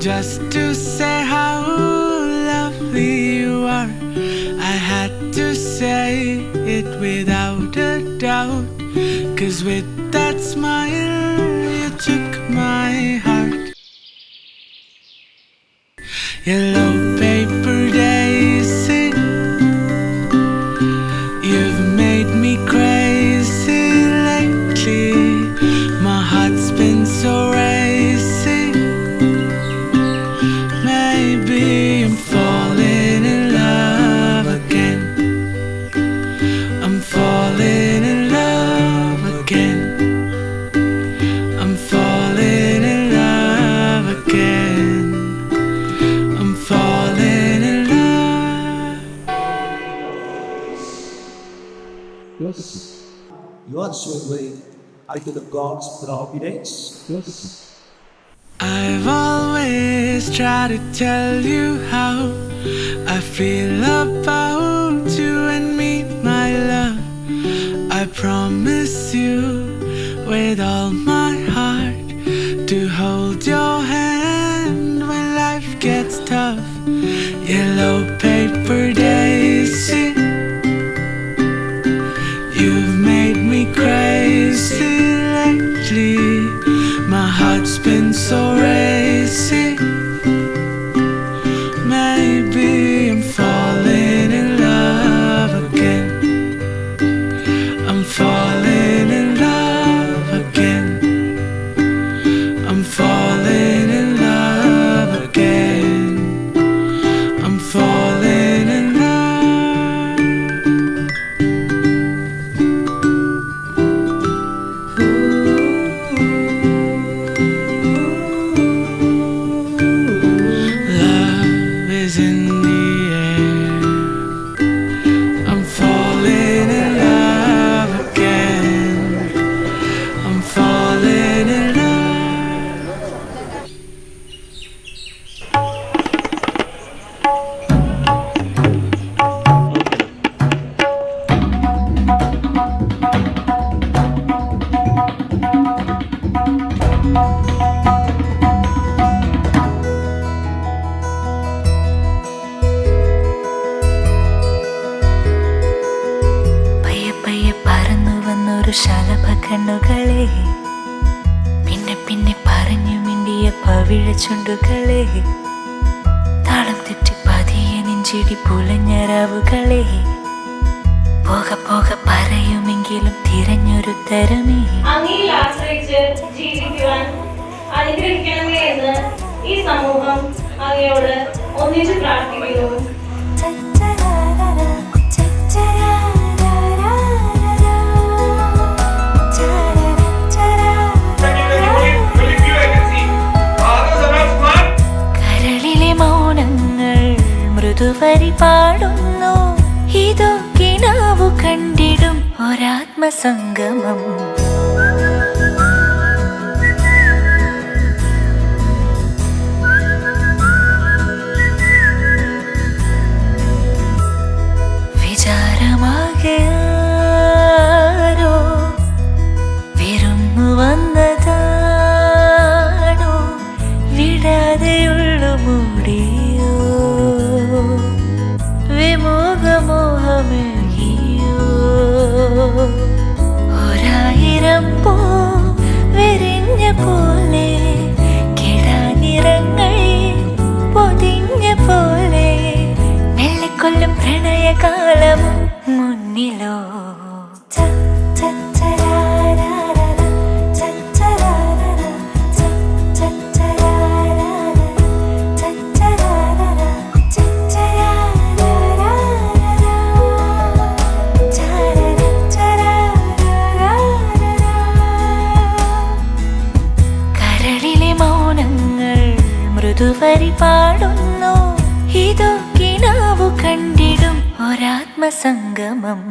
Just to say how lovely you are, I had to say it without a doubt. 'Cause with that smile you took my heart. Yellow paper daisy, you've made me crazy lately. My heart's been so racy. Maybe I'm falling in love again. I'm falling in love again. I'm falling in love again. I'm falling in love. You are swiftly unto the God's providence. I've always tried to tell you how I feel about you and me, my love. I promise you with all my heart to hold your hand when life gets tough. Yellow paper daisy, you've made me crazy lately. My heart's been so racy. Maybe I'm falling in love again. I'm falling in love again. I'm falling in love again. I'm falling in love. Love is in the air. I'm falling in love again. I'm falling in love. പയ്യെ പയ്യെ പറന്നു വന്നൊരു ശലഭ കണ്ണുകളെ, പിന്നെ പിന്നെ പറഞ്ഞു മിണ്ടിയ പവിഴ ചുണ്ടുകളെ, താളം തെറ്റി പതിയെ നെഞ്ചിടി പുലഞ്ഞ രാവുകളെ, പോക പോക പറയുമെങ്കിലും തിരഞ്ഞൊരു തരമേ. അങ്ങയിൽ ആശ്രയിച്ച് ജീവിക്കുവാൻ അനുഗ്രഹിക്കണമേ എന്ന് ഈ സമൂഹം അങ്ങയോട് ഒന്നിച്ച് പ്രാർത്ഥിക്കുന്നു. കരളിലെ മൗനങ്ങൾ മൃദുവരി പാടുന്നു. ഇതോ കിനാവു കണ്ടിടും ഒരാത്മസംഗമം. വിചാരമാകെയാരോ വിരുന്നു വന്നതാണോ, വിടാതെയുള്ളു മൂടിയോ, വിമോഹമോഹമേകിയോ. ഒരായിരം പൂ വിരിഞ്ഞ പോലെ കിടാങ്ങി മൃദുവരി പാടുന്നു ഇതോ കിനാവു കണ്ടിടും ഒരാത്മസംഗമം.